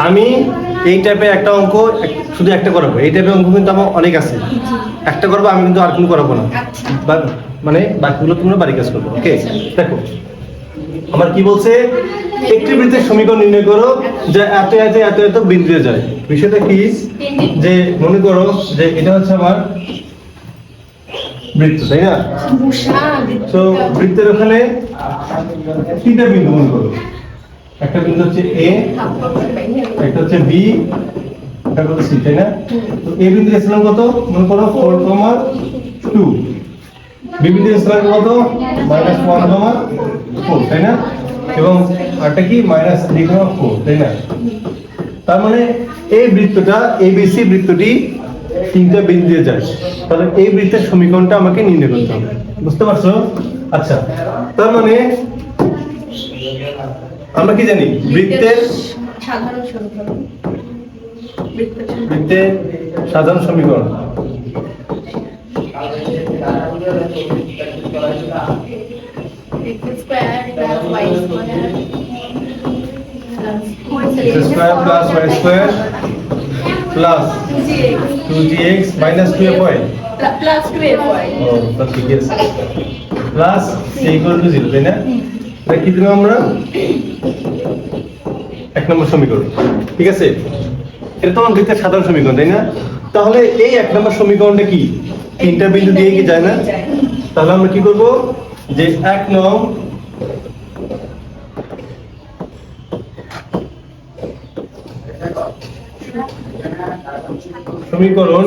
আমি এই টাইপের একটা অঙ্ক শুধু একটা করাবো, এই টাইপের অঙ্ক কিন্তু আমার অনেক আছে, একটা করবো আমি কিন্তু আর কোনো করাবো না, মানে বাকিগুলো তোমরা বাড়ি কাজ করবো। ওকে, দেখো আমার কি বলছে, একটি বৃত্তের সমীকরণ নির্ণয় করো যা এত এত এত এত বিন্দুতে যায়। বিষয়টা কি, যে মনে করো যে এটা হচ্ছে আমার বৃত্ত, তাই না? তো বৃত্তের ওখানে তিনটা বিন্দু মনে করো, একটা বিন্দু হচ্ছে এ, একটা হচ্ছে বি, একটা হচ্ছে সি, তাই না? তো এ বিন্দু স্থানাঙ্ক কত মনে করো 4,2, বি বিন্দু স্থানাঙ্ক কত -1,4, তাই না? এবং আরটা কি -3,4, তাই না? তার মানে এই বৃত্তটা এবিসি বৃত্তটি তিনটা বিন্দু দিয়ে যায়, তাহলে এই বৃত্তের সমীকরণটা আমাকে নির্ণয় করতে হবে। বুঝতে পারছো? আচ্ছা, তার মানে আমরা কি জানি বৃত্তের সাধারণ সমীকরণ, বৃত্তের সাধারণ সমীকরণ x square plus y square x square plus y square plus 2gx minus 2fy plus 2fy plus ঠিক আছে plus c equal to 0, তাই না? এটা কি দিলাম আমরা, এক নম্বর সমীকরণ। ঠিক আছে, এটা তো আমাদের বৃত্তের সাধারণ সমীকরণ, তাই না? তাহলে এই এক নম্বর সমীকরণটা কি তিনটা বিন্দু দিয়ে কি যায় না? তাহলে আমরা কি করব, যে এক নং সমীকরণ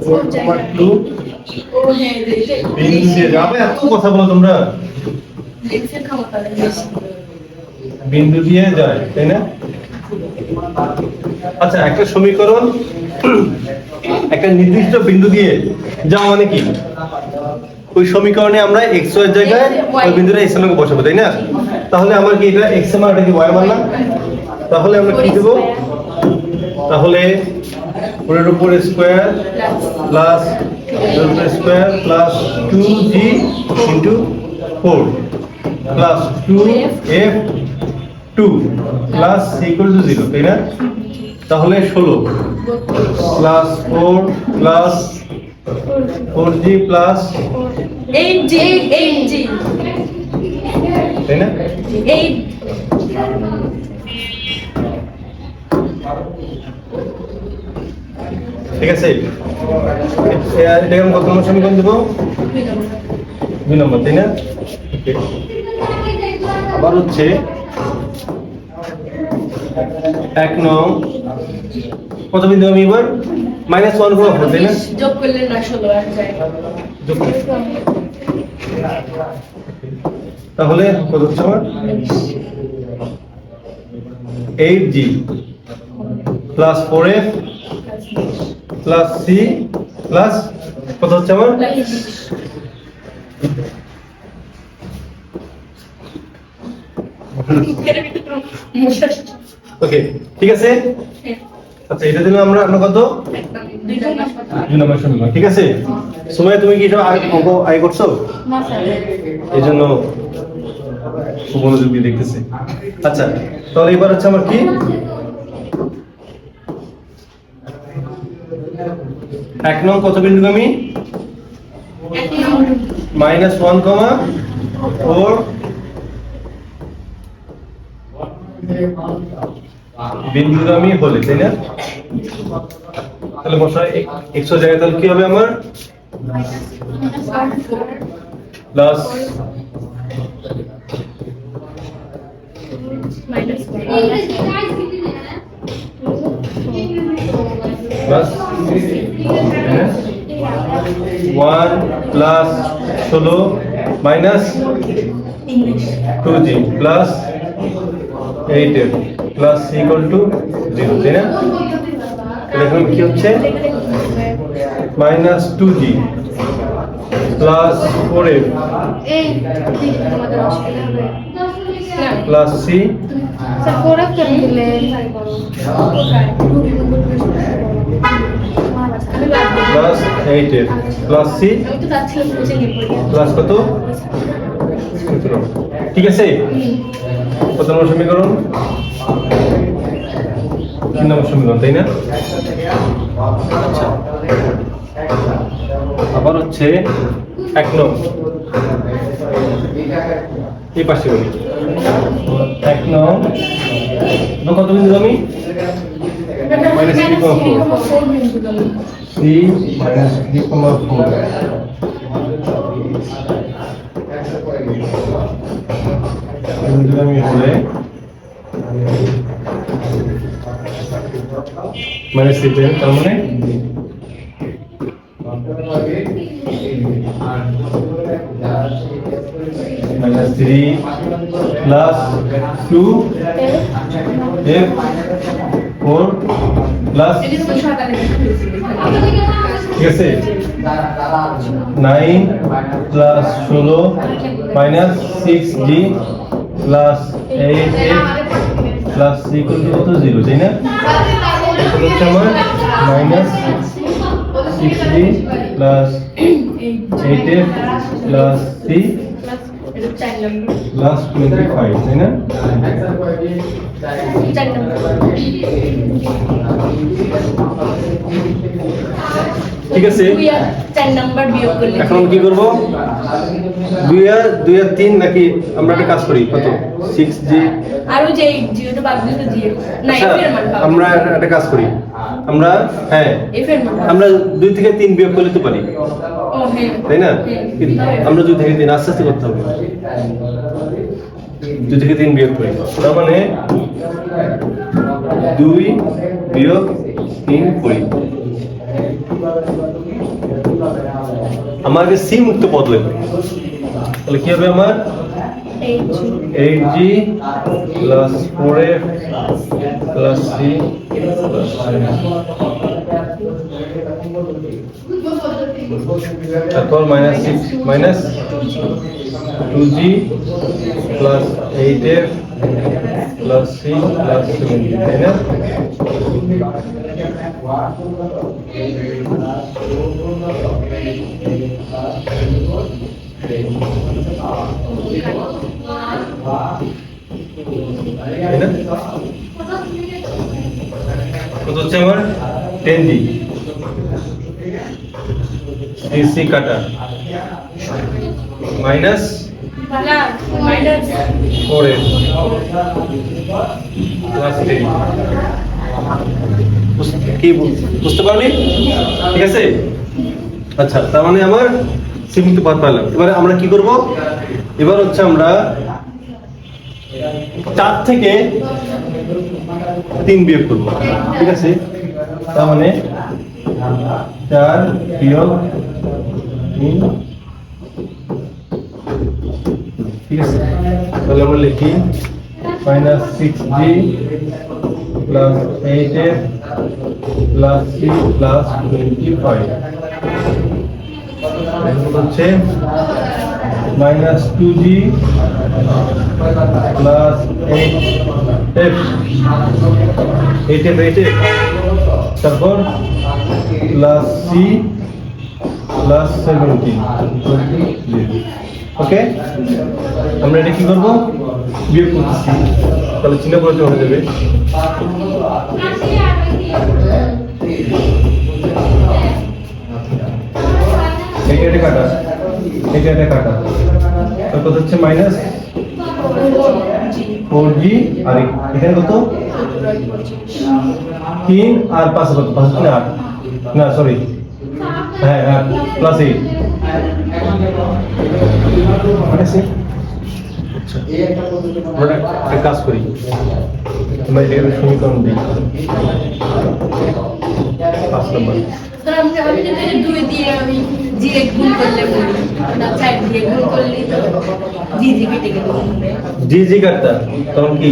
4,2 বিন্দু দিয়ে যাবে। এত কথা বলো তোমরা, বিন্দু দিয়ে যায়, তাই না? আচ্ছা, একটা সমীকরণ একটা নির্দিষ্ট বিন্দু দিয়ে যাওয়া মানে কি, ওই সমীকরণে আমরা x y এর জায়গায় ওই বিন্দুটা x এর সঙ্গে বসাবো, তাই না? তাহলে আমার কি এটা x এর মান, এটা কি y এর মান না? তাহলে আমরা কি দেব, তাহলে পুরোর উপর square plus square plus 2g into 4 plus 2f2 plus c equal to 0, তাই না? তাহলে 16 plus 4 plus 4g plus 8g তাই না? 8 ঠিক আছে, এটা আমি কত নম্বর সমীকরণ দেবো, 2 নম্বর, তাই না? আবার হচ্ছে এক নং কত বিন্দু আমি এবার -1,4, তাই না? যোগ করলে না 16 আর যায়। যোগ করি। তাহলে কত হচ্ছে আমার 8g plus 4f plus c plus কত হচ্ছে আমার ওকে, ঠিক আছে। আচ্ছা, এটা দিলাম আমরা কত 2 নম্বর সমীকরণ। ঠিক আছে, সময় তুমি কি সব অঙ্ক আই করছো? না স্যার, এই জন্য খুব মনোযোগ দিয়ে দেখতেছি। আচ্ছা, তাহলে এবার হচ্ছে আমার কি, এক নং কত বিন্দু আমি -1,4 বিন্দু আমি হলে, তাই না? তাহলে বসা x এর জায়গায় তাহলে কি হবে আমার plus plus 1 plus 16 minus 2g plus 8 plus c equal to 0, তাই না? এখন কি হচ্ছে -2g প্লাস 4f এই তোমাদের অসুবিধা হবে প্লাস c স্যার 4f কেন দিলে প্লাস 8f প্লাস c আমি তো যাচ্ছিলাম বুঝে নিয়ে পড়ি প্লাস কত 17। ঠিক আছে, কত নম্বর সমীকরণ? সমীকরণ, তাই না? আচ্ছা, আবার হচ্ছে 1 নং এই পাশে বলি 1 নং কত বিন্দু আমি মাইনাস 3,4 C minus 3,4 আমি হলে মাইনাস 3 তার মানে minus 3 plus 2 F 4 plus ঠিক আছে 9 plus 16 minus 6G plus 8F plus C equal to কত 0 তাই না? এটা হচ্ছে আমার minus 6G plus 8F plus C plus 25 তাই না? ঠিক আছে, 4 নাম্বার বিয়োগ করলে এখন কি করব? 2 আর 3 নাকি আমরা একটা কাজ করি কত 6G আরো যে জিরোটা বাদ দিতে দিয়ে না আচ্ছা, এফ এর মান পাবো। আমরা একটা কাজ করি আমরা হ্যাঁ এফ এর মান আমরা 2 থেকে 3 বিয়োগ করলে তো পারি ও হ্যাঁ তাই না? কিন্তু আমরা 2 থেকে 3 আস্তে আস্তে করতে হবে 2 থেকে 3 বিয়োগ করি তার মানে 2 বিয়োগ 3 করি আমাকে সি মুক্ত পদ লাগবে তাহলে কি হবে আমার 8G plus 4F plus C plus 7 তারপর minus 6 minus 2G plus 8F plus C plus 7 তাই না? তাই না? কত হচ্ছে আমার 10G CC কাটা মাইনাস মাইনাস 4F প্লাস 3 কি বুঝতে পারলি? ঠিক আছে, আচ্ছা তার মানে আমার সিমিত পদ পেলাম। এবারে আমরা কি করব? এবার হচ্ছে আমরা 4 থেকে 3 বিয়োগ করব, ঠিক আছে? তার মানে 4 বিয়োগ 3 ঠিক আছে, তাহলে আমরা লিখি minus 6G plus 8F plus C plus 25 হচ্ছে minus 2G plus 8F 8F তারপর plus C plus 17 ওকে, আমরা এটা কি করবো? বিয়োগ করতেছি, তাহলে চিহ্ন পরিবর্তন হয়ে যাবে। এটা কাটা, এটা কাটা, তারপর হচ্ছে মাইনাস 4G আর এখানে কত 3 আর 5 কত 5 না 8 না সরি হ্যাঁ প্লাস 8 আছে। আচ্ছা আমরা একটা কাজ করি, আমরা এর সমীকরণ দিই 5 নম্বর স্যার আমি যদি 2 দিয়ে আমি জি এর গুণ করলে বলি না 4 দিয়ে গুণ করলে তো জি জি কেটে গেল জি কাটতা তখন কি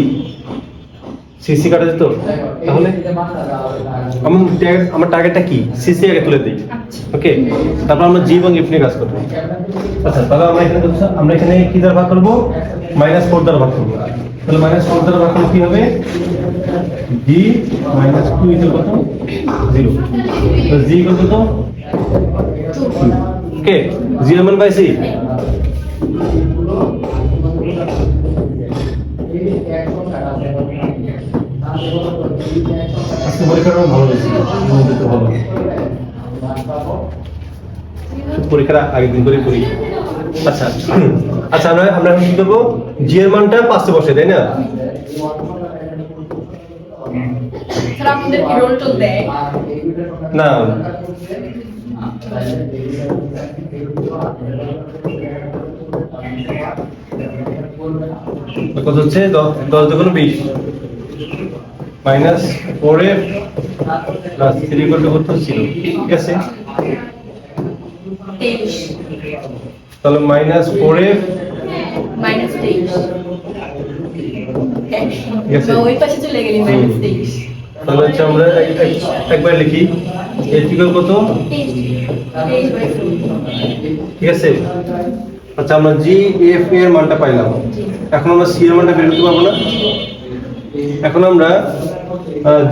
সিসি কাটা যেত? তাহলে আমার টার্গেটটা কি? সিসি আগে তুলে দিই, ওকে, তারপর আমরা জি এবং এফ নিয়ে কাজ করব। আচ্ছা তাহলে আমরা এখানে কি দ্বারা ভাগ করব? -4 দ্বারা ভাগ করব। তাহলে -4 দ্বারা ভাগ করলে কি হবে? জি -2 ইকুয়াল কত? 0। তো জি ইকুয়াল কত? 2। ওকে, 0 মান পাইছি। আজকে পরীক্ষাটা ভালো হয়েছে, তো ভালো। পরীক্ষার আগের দিন করে পড়ি। আচ্ছা আচ্ছা, আমরা আমরা এখন কি করবো, জি এর মানটা 5 এ বসে, তাই না? স্যার আপনাদের কি রোল টোল দেয়? না, কত হচ্ছে 10 দুগুণ 20 মাইনাস 4f প্লাস 3 কত হচ্ছে 0, ঠিক আছে? 23 তাহলে মাইনাস 4f মাইনাস 23 ঠিক আছে? ওই পাশে চলে গেলি মাইনাস 23 তাহলে হচ্ছে আমরা একবার লিখি এর ইকুয়াল কত, 23/4 ঠিক আছে? আচ্ছা, আমরা জি এফ এর মানটা পাইলাম, এখন আমরা সি এর মানটা বের করতে পারবো না? এখন আমরা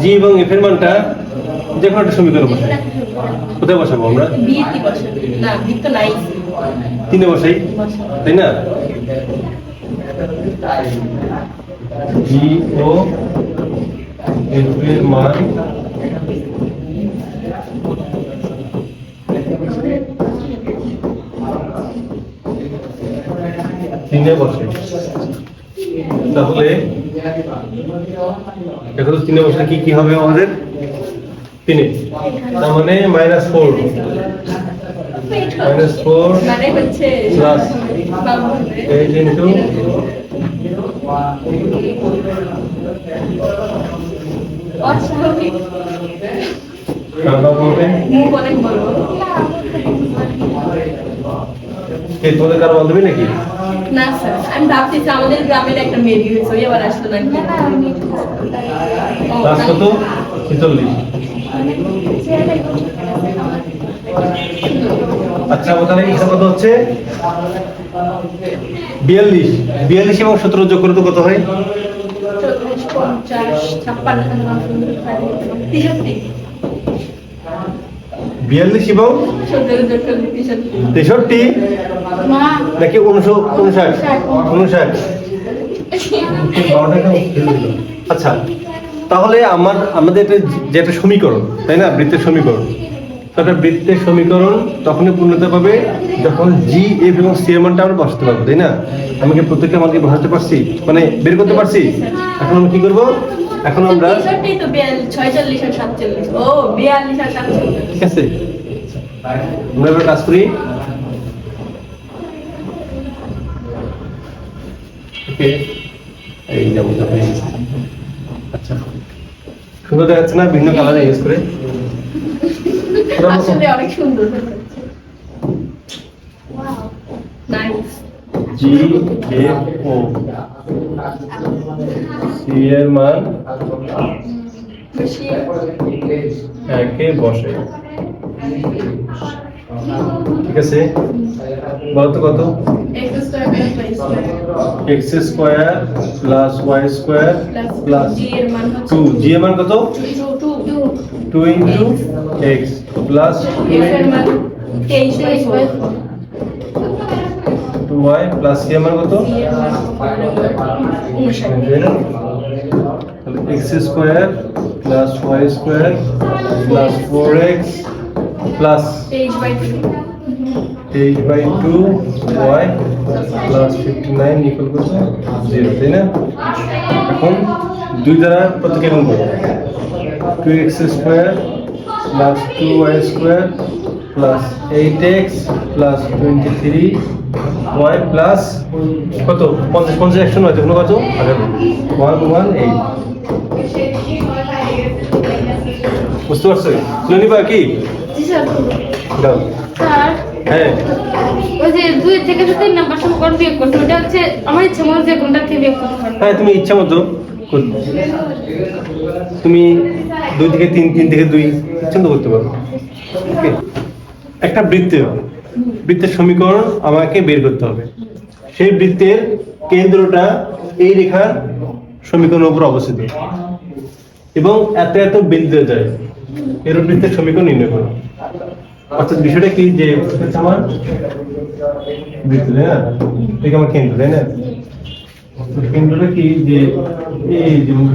জি এবং এফ এর মানটা যে কোনো একটা সমীকরণ বসাই। কোথায় বসাবো আমরা? বি কি বসাবো? না বি তো নাই, 3 এ বসাই, তাই না? জি ও এফ এর মান তিনে বসে, তাহলে এখন 3 এ বসলে কি কি হবে আমাদের? 3 এ, তার মানে -4 মানে হচ্ছে প্লাস বাবু 8 ইনটু অস্বাভাবিক কাটা হবে। মুখ অনেক বড়। এই তোমাদের কারো বান্ধবী নাকি? না স্যার, আমি ভাবতেছি আমাদের গ্রামের একটা মেয়ে হয়েছে, ওই আবার আসতো নাকি। ক্লাস কত? 46। আচ্ছা, তাহলে হিসাব কত হচ্ছে? 42 42 এবং 17 যোগ করে তো কত হয়? 40, 50, 56, 42 এবং 63 নাকি 59? আচ্ছা, তাহলে আমাদের যে একটা সমীকরণ, তাই না, বৃত্তের সমীকরণ, তো একটা বৃত্তের সমীকরণ তখনই পূর্ণতা পাবে যখন জি এফ এবং সি এর মানটা আমরা বসাতে পারবো, তাই না? আমি কি প্রত্যেকটা মানকে বসাতে পারছি, মানে বের করতে পারছি? এখন আমরা কি করবো, এখন আমরা 63 তো 46 আর 47, ও 42 আর 47, ঠিক আছে, আমরা এবার কাজ করি। ওকে, এই যেমন আচ্ছা, সুন্দর দেখাচ্ছে না ভিন্ন কালার ইউজ করে? আসলে অনেক সুন্দর হয়েছে। Wow, nice. G F O C এর মান খুশি। একে বসে, ঠিক আছে? বলতো কত? x square plus y square X square plus Y square plus g এর মান হচ্ছে 2, জি এর মান কত? 2 ইন্টু এক্স প্লাস f এর মান 23/4, 2y প্লাস সি এর মান কত? c এর মান 59। তাই না? তাহলে X square plus Y square plus 4x plus 8/2y plus 59 equal কত? 0, তাই না? এখন 2 দ্বারা প্রত্যেকে গুণ করব, 2x square plus 2y square plus 8x plus 23y plus কত? 50 50 109 দেখুন কত? 118। বুঝতে পারছো? তুলে নিবা কি? জি স্যার। দাও। স্যার, হ্যাঁ, ওই যে 2 থেকে 3 নাম্বার সমীকরণ বিয়োগ করতে, ওটা হচ্ছে আমার ইচ্ছা মতো যে কোনটা থেকে বিয়োগ করতে পারবো। হ্যাঁ, তুমি ইচ্ছা মতো তুমি 2 থেকে 3, 3 থেকে 2 ইচ্ছা মতো করতে পারো। ওকে, একটা বৃত্তের সমীকরণ আমাকে বের করতে হবে। সেই বৃত্তের কেন্দ্রটা এই রেখার সমীকরণের উপর অবস্থিত এবং এত এত বিন্দুতে যায়, এর বৃত্তের সমীকরণ নির্ণয় করো। অর্থাৎ বিষয়টা কি, যে আমার বৃত্ত, তাই না, এটা আমার কেন্দ্র, তাই না? কেন্দ্রটা কি, যে এই যেমন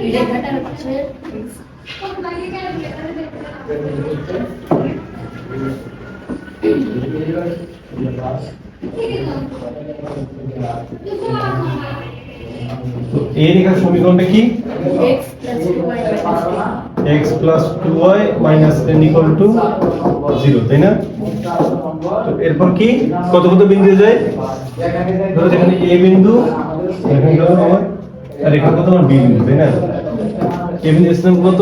এই রেখাটা হচ্ছে তো এই রেখার সমীকরণটা কি? x plus 2y minus 10 x plus 2y minus 10 0, তাই না? তো এরপর কি কত কত বিন্দু যায়? ধরো যেখানে a বিন্দু, এখানে ধরো আমার, আর এখানে কত আমার b বিন্দু, তাই না? a বিন্দু স্থান কত?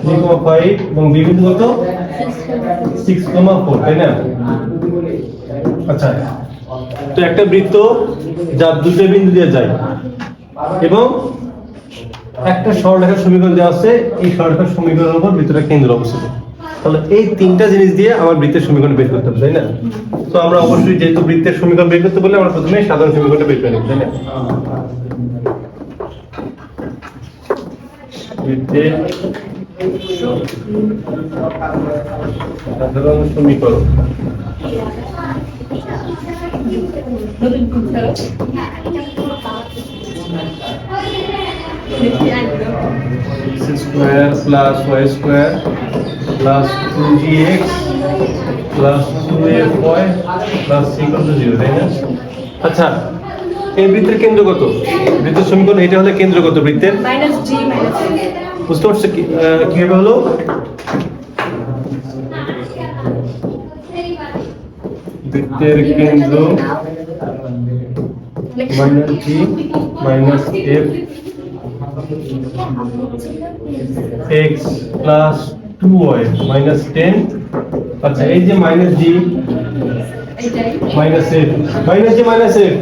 3,5 এবং b বিন্দু কত? 6,4, তাই না? আচ্ছা, তো একটা বৃত্ত যার দুটো বিন্দু দিয়ে যায় এবং একটা সরলরেখার সমীকরণ দেওয়া আছে, এই সরলরেখার সমীকরণের উপর বৃত্তটা কেন্দ্র অবস্থিত। তাহলে এই তিনটা জিনিস দিয়ে আমার বৃত্তের সমীকরণ বের করতে হবে, তাই না? তো আমরা অবশ্যই যেহেতু বৃত্তের সমীকরণ বের করতে বললে আমরা প্রথমে সাধারণ সমীকরণটা বের করে নেব, তাই না? বৃত্তের সাধারণ সমীকরণ নতুন কুত্তা x square plus y square plus 2gx plus 2fy plus c equal to 0, তাই না? আচ্ছা, এই বৃত্তের কেন্দ্র কত? বৃত্তের সমীকরণ এটা হলে কেন্দ্র কত বৃত্তের? -g minus বুঝতে পারছো কিভাবে হলো? বৃত্তের কেন্দ্র minus g minus f x plus 2y minus 10। আচ্ছা, এই যে minus g এটাই minus f minus g minus f,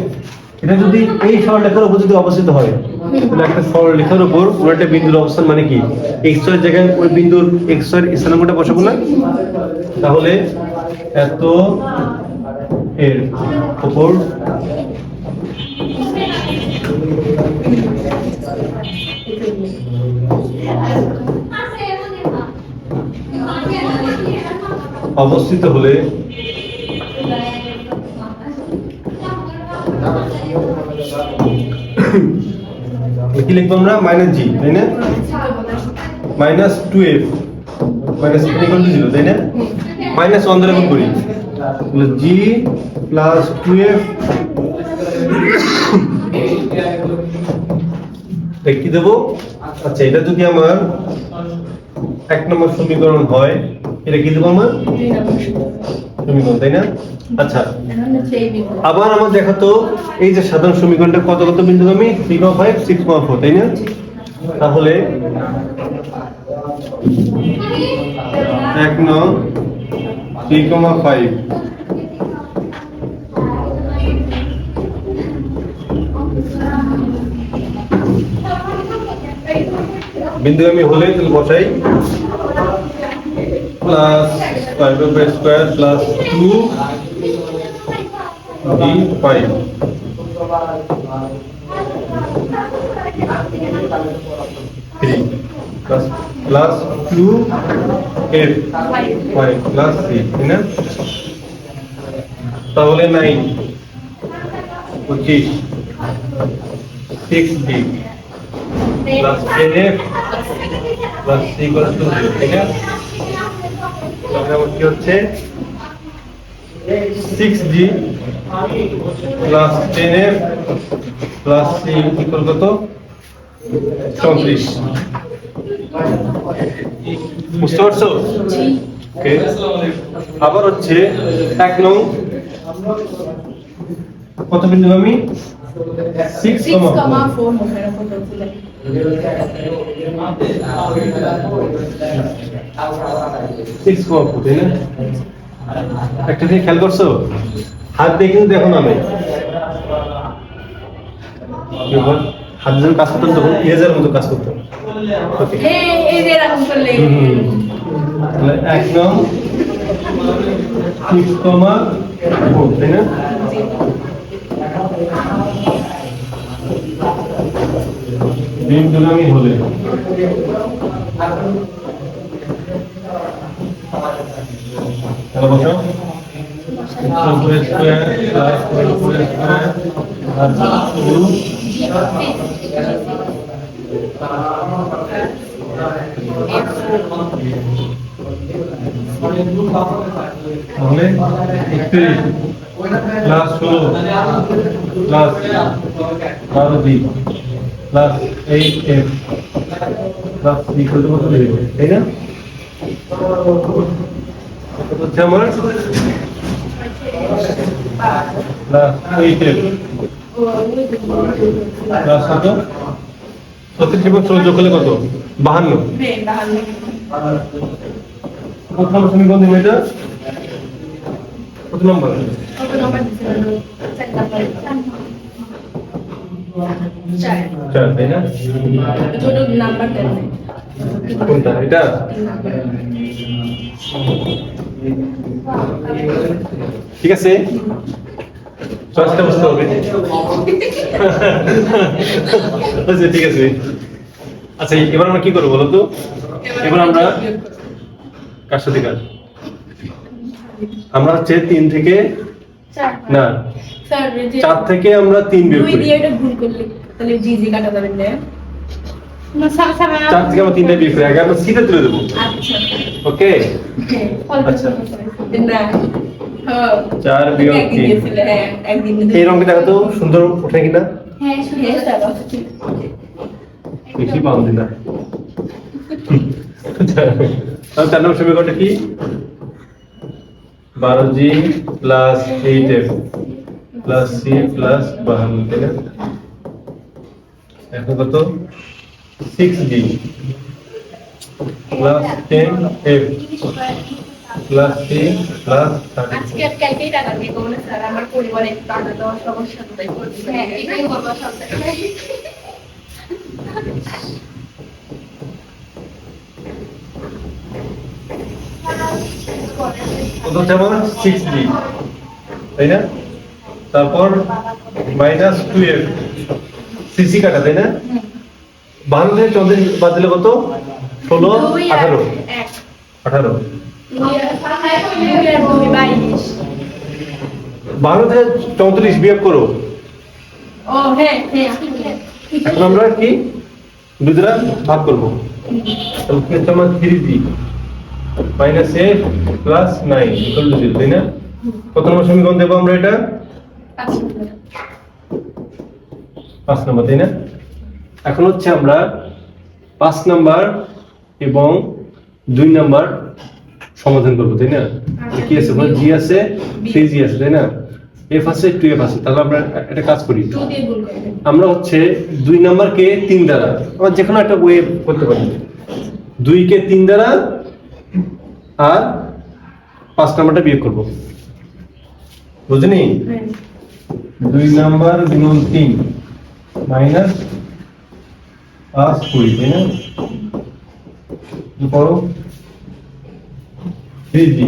এটা যদি এই সরলরেখার উপর যদি অবস্থিত হয়, তাহলে একটা সরলরেখার উপর কোনো একটা বিন্দুর অবস্থান মানে কি? x এর জায়গায় ওই বিন্দুর x এর স্থানাঙ্কটা বসাবো না? তাহলে এত এর উপর অবস্থিত হলে কি লিখবো আমরা? মাইনাস জি, তাই না? মাইনাস 2f মাইনাস 0, তাই না? মাইনাস 1 দ্বারা গুণ করি, জি প্লাস 2f কি দেবো? আচ্ছা, এটা যদি আমার 1 নম্বর সমীকরণ হয়, এটা কি দেবো আমার? 2 নম্বর সমীকরণ, তাই না? আচ্ছা, এখন হচ্ছে এই বিন্দু আবার আমার দেখাতো এই যে সাধারণ সমীকরণটা কত কত বিন্দুগামী? 3,5 6,4, তাই না? তাহলে 1 নং 3,5 বিন্দুগামী হলে তাহলে বসাই plus 5 square plus 2 d5 3 plus 2 f 5 plus 3, তাই না? তাহলে 9 25 6d plus 10f plus c equals to 0, তাই না? তাহলে আমার কি হচ্ছে 6d plus 10f plus c equal কত? 34। বুঝতে পারছো? ওকে, আবার হচ্ছে 1 নং কত বিন্দু আমি? 6,4 মুখের উপর তুলে 6,4, তাই না? একটা দিকে খেয়াল করছো, হাত দিয়ে কিন্তু দেখো না, আমি হাত যখন কাজ করতাম তখন ইরেজার মতো কাজ করতাম। ওকে, এই যে এরকম করলে তাহলে 1 নং 6,4, তাই না? বিন্দুগামী হলে তাহলে বসাও উপরে স্কয়ার প্লাস উপরে স্কয়ার আর 2 তাহলে 31 plus 16 plus 12 G plus 8f plus 3 কত কত দেবে তাই না? কত হচ্ছে আমার প্লাস 8f প্লাস কত 36 এবং 16 যোগ করলে কত 52 প্রথম সমীকরণ দিন এটা কত নম্বর চার তাই না ছোট নাম্বার দেন কোনটা এটা ঠিক আছে চয়েসটা বুঝতে হবে আচ্ছা ঠিক আছে আচ্ছা এবার আমরা কি করবো বলো তো এবার আমরা কার সাথে কাজ আমরা হচ্ছে 3 থেকে না স্যার 4 থেকে আমরা 3 বিয়োগ দুই করি দিয়ে এটা গুণ করলে তাহলে জি জি কাটা যাবে না না স্যার স্যার 4 থেকে আমরা 3টা বিয়োগ করি আগে আমরা সিধা তুলে দেবো আচ্ছা ওকে হ্যাঁ আচ্ছা না হ্যাঁ 4 বিয়োগ একদিন 3 দিয়েছিলে, হ্যাঁ একদিন এই রঙটা দেখো তো সুন্দর ওঠে কিনা হ্যাঁ শুনে হ্যাঁ স্যার বেশি পাউন্ড না তাহলে 4 নম্বর সমীকরণটা কি 12g plus 8f plus c plus 52 তাই না এখন কত 6g plus 10f plus c plus 30 আজকে আর কালকেই টাকা দিয়ে বলে স্যার আমার পরিবারে টাকা দেওয়ার সমস্যা তো তাই করছি হ্যাঁ এটাই বলবো সবটা কত হচ্ছে আমার 6g তাই না তারপর মাইনাস 2f cc কাটা তাই না 52 থেকে 34 বাদ দিলে কত 16 18 18 12 থেকে 34 বিয়োগ করো ও হ্যাঁ হ্যাঁ এখন আমরা কি দুই দ্বারা ভাগ করবো তাহলে কি হচ্ছে আমার 3g minus a plus 9 equal to 0 তাই না কত নম্বর সমীকরণ দেবো আমরা এটা 5 নম্বর তাই না এখন হচ্ছে আমরা 5 নাম্বার এবং 2 নাম্বার সমাধান করব তাই না কি আছে বল জি আছে 3g আছে তাই না f আছে 2f আছে তাহলে আমরা একটা কাজ করি আমরা হচ্ছে 2 নাম্বারকে 3 দ্বারা আমরা যে কোনো একটা ওয়ে করতে পারি 2 কে 3 দ্বারা আর 5 নাম্বারটা বিয়োগ করব বুঝনি 2 নাম্বার গুণন 3 মাইনাস 5 20 তাই না করো 3g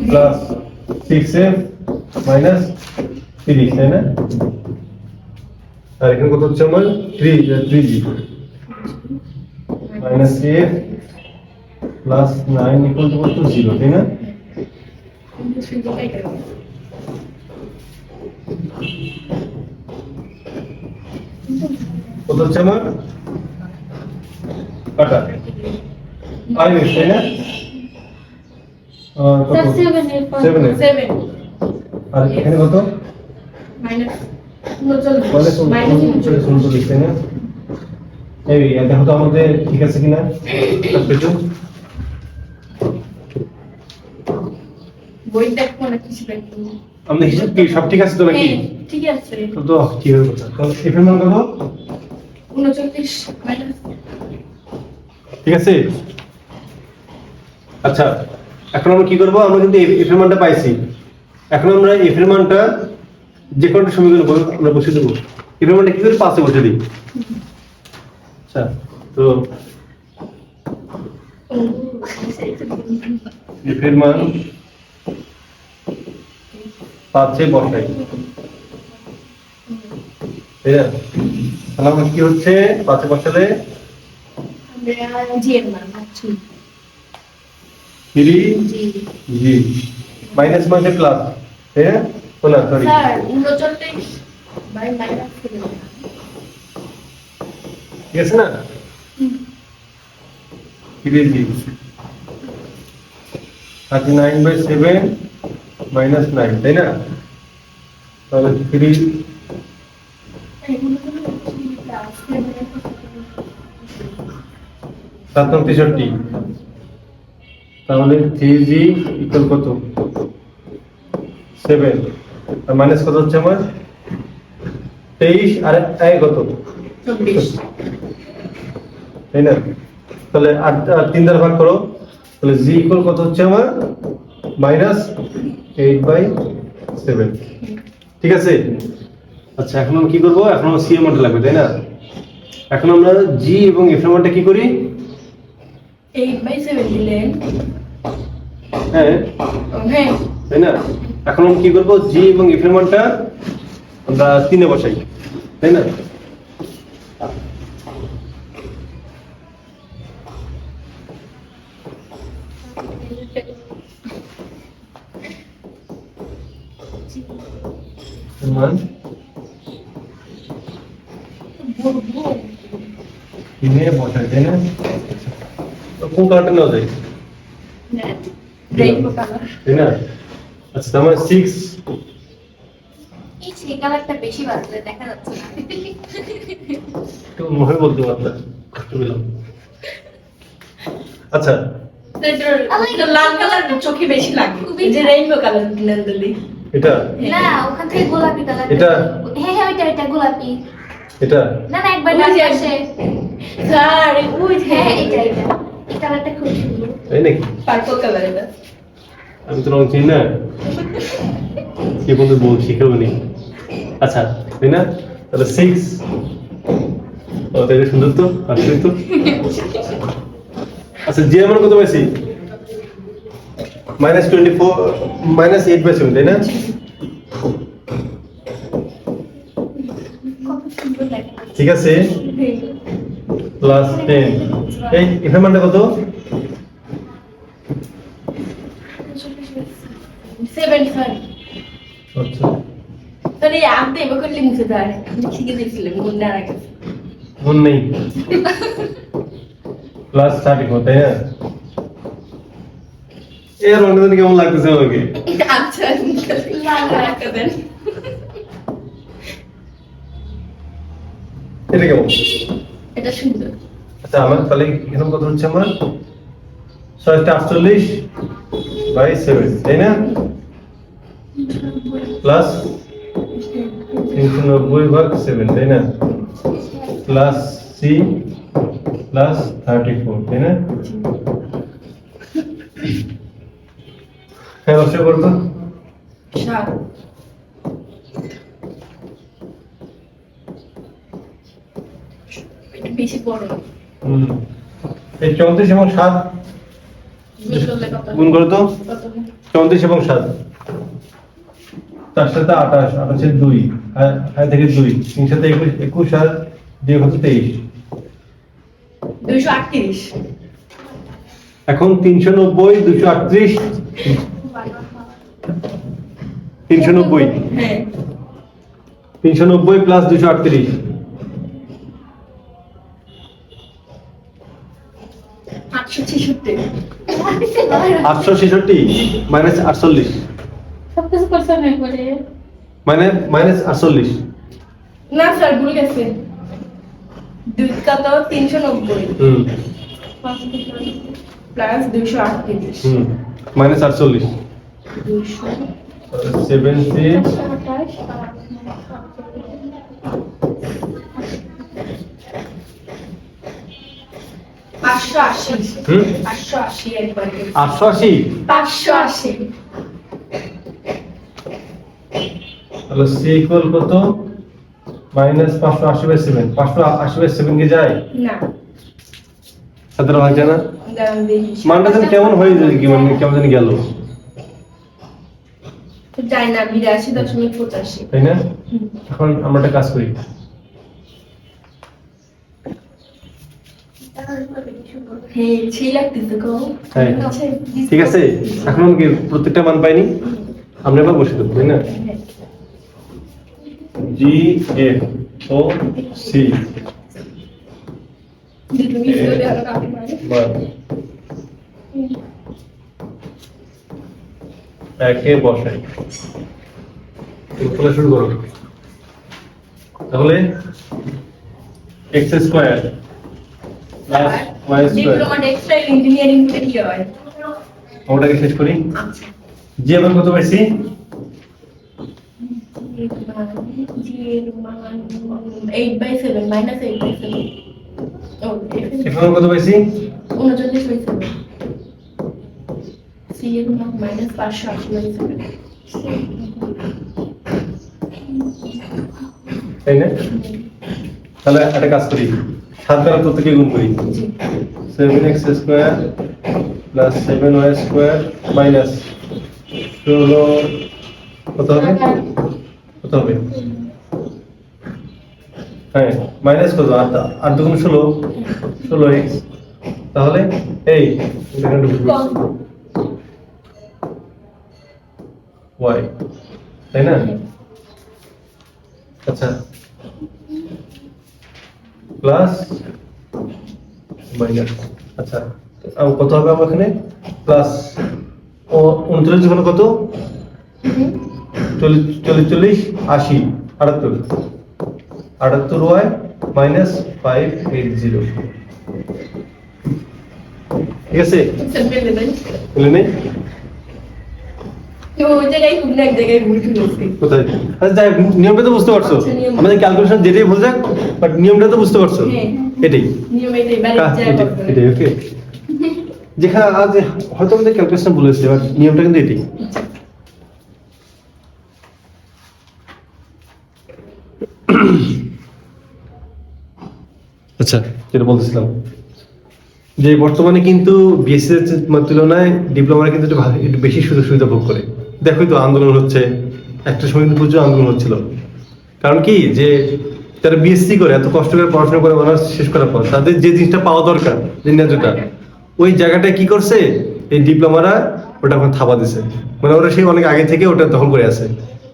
প্লাস 6f মাইনাস 30 তাই না আর এখানে কত হচ্ছে আমার 3g minus f plus 9 equal to 0 তাই না কত হচ্ছে আমার কাটা আর মিস তাই না কত স্যার 7 এর 7 আর এখানে কত মাইনাস মাইনাস 39 তাই না এই দেখো তো আমাদের ঠিক আছে কিনা পেছন বই দেখো না কিছু দেখো আমাদের হিসাব কি সব ঠিক আছে তো নাকি ঠিক আছে তো ঠিক হয়ে গেছে তো এফএম মান কত 39 মাইনাস ঠিক আছে আচ্ছা এখন আমরা কি করব আমরা কিন্তু এফ এর মানটা পাইছি এখন আমরা এফ এর মানটা যে কোনটা সমীকরণ আমরা বসিয়ে দেব এফ এর মানটা কি করে 5 এ বসিয়ে দিই আচ্ছা তো এফ এর মান 5 এ বসাই তাহলে আমার কি হচ্ছে 5 এ বসালে জি এর মান আচ্ছা 3g মাইনাস মানে প্লাস, তাই না? ও না সরি, স্যার 39 বাই মাইনাস 7 ঠিক আছে না? কি দিয়েছি 39/7 মাইনাস 9, তাই না? তাহলে 3 763, তাহলে 3g ইকুয়াল কত 7, আর মাইনাস কত হচ্ছে আমার 23 আর 1 কত 24 তাই না? তাহলে 3 দ্বারা ভাগ করো, তাহলে g ইকুয়াল কত হচ্ছে আমার -8/7, ঠিক আছে? আচ্ছা এখন আমরা কি করব, এখন আমরা c এর মানটা লাগবে, তাই না? এখন আমরা g এবং f এর মানটা কি করি? 8/7 দিলেন হ্যাঁ হ্যাঁ তাই না? এখন আমরা কি করব, g এবং f এর মানটা আমরা 3 এ বসাই, তাই না? মান তিনে বসাই, তাই না? তো কোন কালারটা নেওয়া যায়, রেইনবো কালার তাই না? আচ্ছা তার মানে 6, এই সেই কালারটা বেশি বাজলে দেখা যাচ্ছে না একটু মুখে বলতে পারতাম, কষ্ট পেলাম। আচ্ছা লাল কালার চোখে বেশি লাগে, এই যে রেইনবো কালার দিলেন দিলি এটা না ওখান থেকে গোলাপি কালার এটা? হ্যাঁ হ্যাঁ ওইটা গোলাপি এটা না না একবার ওই ডান যে- পাশে স্যার ওই যে হ্যাঁ এটা এই কালারটা খুব সুন্দর তাই নাকি? পার্পল কালার এটা আমি তো রং চিনি না, কি বন্ধু বলছি কেউ নেই। আচ্ছা তাই না? তাহলে 6, ও তাই সুন্দর তো, আসলে তো। আচ্ছা জি আমার কত পাইছি -24 -8/7, তাই না? কত সুন্দর লাগে ঠিক আছে, +10, এই f এর মানটা কত? 7 স্যার আচ্ছা স্যার এই আপনি এবার করলে মুছে দেয় শিখে দিয়েছিলেন মনে না রাখে মন নেই, +34, তাই না? এর অন্যদিন কেমন লাগতেছে আমাকে? আচ্ছা লাল রাখা দেন এটা কেমন? এটা সুন্দর আচ্ছা আমার তাহলে এখানে কত হচ্ছে আমার 648/7, তাই না? প্লাস 390/7, তাই না? প্লাস c প্লাস 34, তাই না? হ্যাঁ অবশ্যই করতো। 7 এটা বেশি বড় এই 34 এবং 7 মিল করলে কত গুণ করো তো, কত 34 এবং 7, তার সাথে 28, 28 2 আর থেকে 2, 3 সাথে 21 আর 2 কত 23। 238 এখন 390 238 390 হ্যাঁ 390 প্লাস 238 866 866 মাইনাস 48 সবকিছু করছে না একবারে মানে মাইনাস 48। না স্যার ভুল গেছে 2 কত 390 হুম প্লাস 238 হুম মাইনাস 48 70 580 হুম 580 একবার 880 580 তাহলে c ইকুয়াল কত মাইনাস 580/7 580/7 কে যায় না সাথে ভাগ যায় না দাঁড়ান দেখি মানটা যেন কেমন হয়ে যায় কি মানে কেমন জানি গেল যায় না 82.85 তাই না এখন আমরা একটা কাজ করি হ্যাঁ সেই লাগতেছে গো। হ্যাঁ ঠিক আছে, এখন আমি কি প্রত্যেকটা মান পাইনি, আমরা এবার বসে দেবো তাই না? জি এফ ও সি দুটো মিস করে আর কাটতে পারে। একে বসাই, খোলা শুরু করো। তাহলে X square plus Y square, diploma textile engineering এ কি হয়? ওটাকে শেষ করি। আচ্ছা জি এবার কত পাইছি? জি এর মান 8/7 -8/7 ও এখানে কত পাইছি? 39/7 সি এর মান -5/7 তাই না? তাহলে একটা কাজ করি, 7 দ্বারা প্রত্যেককে গুণ করি। 7x square plus 7y square minus 16 কত হবে? কত হবে? হ্যাঁ মাইনাস কত? 8 দুগুণ 16, 16x। তাহলে এই এখানে y, তাই না? আচ্ছা প্লাস মাইনাস, আচ্ছা আর কত হবে আমার এখানে? প্লাস ও 39 যখন কত? 40 40 80 78 y মাইনাস 580, ঠিক আছে? সিম্পল লেভেল বলে নেই তো ওই জায়গায় কোন এক জায়গায় ভুল হয়েছে। কোথায়? আচ্ছা যাই হোক, নিয়মটা তো বুঝতে পারছো, আচ্ছা, নিয়ম। আমাদের ক্যালকুলেশন যেটাই ভুল যাক, বাট নিয়মটা তো বুঝতে পারছো। হ্যাঁ। এটাই নিয়ম এটাই ব্যালেন্স যায় এটাই করতে। এটাই ওকে। যেখানে আজ হয়তো আমাদের ক্যালকুলেশন ভুল হয়েছে, বাট নিয়মটা কিন্তু এটাই। আচ্ছা যেটা বলতেছিলাম যে বর্তমানে কিন্তু বিএসসি এর তুলনায় ডিপ্লোমারা কিন্তু একটু বেশি সুযোগ সুবিধা ভোগ করে। দেখোই তো আন্দোলন হচ্ছে, একটা সময় কিন্তু প্রচুর আন্দোলন হচ্ছিল। কারণ কি যে যারা বিএসসি করে এত কষ্ট করে পড়াশোনা করে অনার্স শেষ করার পর তাদের যে জিনিসটা পাওয়া দরকার, যে ন্যায্যতা, ওই জায়গাটায় কি করছে এই ডিপ্লোমারা ওটা এখন থাবা দিছে। মানে ওরা সেই অনেক আগে থেকে ওটা দখল করে আছে।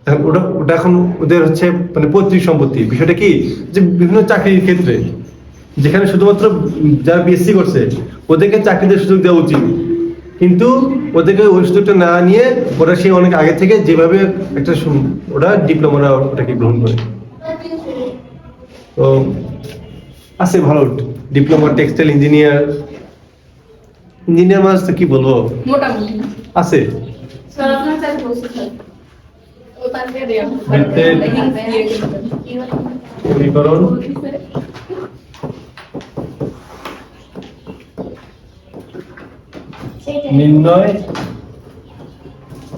এখন ওটা এখন ওদের হচ্ছে মানে পৈতৃক সম্পত্তি। বিষয়টা কি যে বিভিন্ন চাকরির ক্ষেত্রে যেখানে শুধুমাত্র যারা বিএসসি করছে ওদেরকে চাকরিতে সুযোগ দেওয়া উচিত, কিন্তু ওদেরকে ওই সুযোগটা না নিয়ে ওরা সেই অনেক আগে থেকে যেভাবে একটা ওরা ডিপ্লোমারা ওটাকে গ্রহণ করে। তো আছে ভালো ডিপ্লোমা টেক্সটাইল ইঞ্জিনিয়ার মানে তো কি বলবো, মোটামুটি আছে স্যার আপনার কাছে বসে স্যার ও তার দিয়ে বৃত্তের সমীকরণ নির্ণয়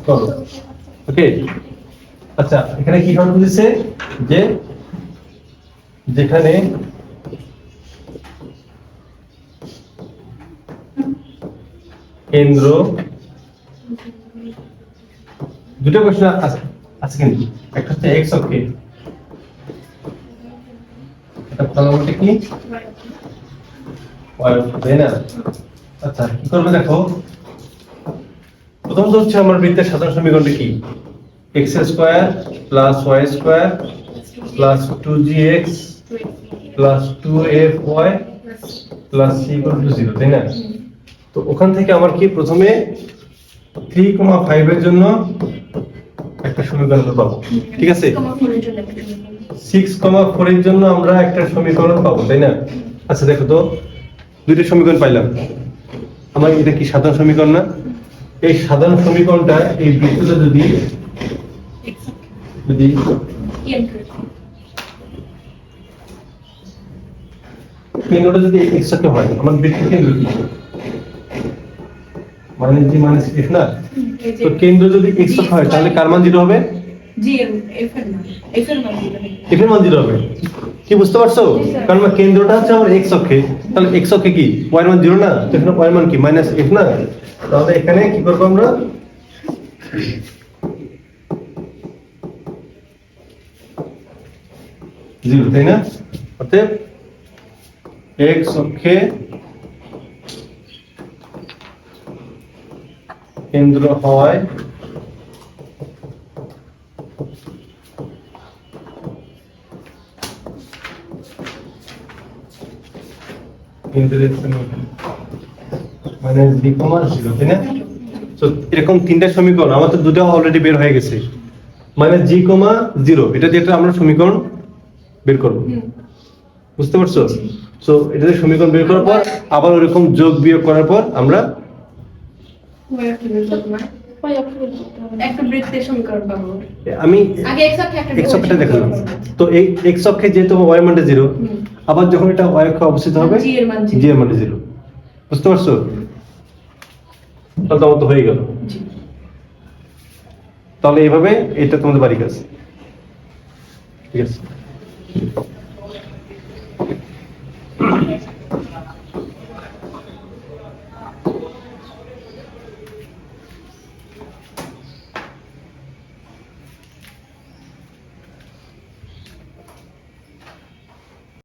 করো। ওকে আচ্ছা এখানে কি শর্ত দিছে যে যেখানে কেন্দ্র, দুটো কোশ্চেন আছে আছে কিন্তু একটা হচ্ছে এক্স অক্ষে, এটা পরবর্তী কি y অক্ষে, তাই না? আচ্ছা কি করবে দেখো, প্রথমত হচ্ছে আমার বৃত্তের সাধারণ সমীকরণটা কি? x square plus y square plus 2gx plus 2fy plus c equal to 0, তাই না? তো ওখান থেকে আমার কি প্রথমে 3,5 এর জন্য একটা সমীকরণ পাবো, ঠিক আছে? 6,4 এর জন্য আমরা একটা সমীকরণ পাবো, তাই না? আচ্ছা দেখো তো দুইটা সমীকরণ পাইলাম, আমার এটা কি সাধারণ সমীকরণ না? এই সাধারণ সমীকরণটা এই বৃত্তটা যদি কেন্দ্রটা যদি x অক্ষে হয়, আমার বৃত্তের কেন্দ্র কি মাইনাস জি মাইনাস এফ না? তো কেন্দ্র যদি x অক্ষ হয় তাহলে কার মান 0 হবে? জি এফ এর মান এফ এর মান এফ এর মান 0 হবে। কি বুঝতে পারছো? কারণ আমার কেন্দ্রটা হচ্ছে আমার x অক্ষে, তাহলে x অক্ষে কি y এর মান 0 না? তো এখানে y এর মান কি মাইনাস f না? তাহলে এখানে কি করব আমরা, জিরো, তাই না? অতএব x অক্ষে কেন্দ্র হওয়ায় কেন্দ্রের সমীকরণ মানে জি কমা জিরো, তাই না? তো এরকম তিনটা সমীকরণ আমার তো দুটো অলরেডি বের হয়ে গেছে, মানে জি কমা জিরো, এটা দিয়ে একটা আমরা সমীকরণ বের করব, বুঝতে পারছো? সো এটা দিয়ে সমীকরণ বের করার পর আবার ওরকম যোগ বিয়োগ করার পর আমরা ওই অক্ষরে করতে হবে। একটা বৃত্তের সমীকরণ পাবো। আমি আগে x অক্ষে একটা x অক্ষটা দেখালাম। তো এই x অক্ষে যেহেতু y মানটা 0, আবার যখন এটা y অক্ষে অবস্থিত হবে g এর মান 0। g এর মান 0, বুঝতে পারছো? তাহলে তোমার তো হয়ে গেল। জি। তাহলে এইভাবে এটা তোমাদের বাড়ি কাজ, ঠিক আছে?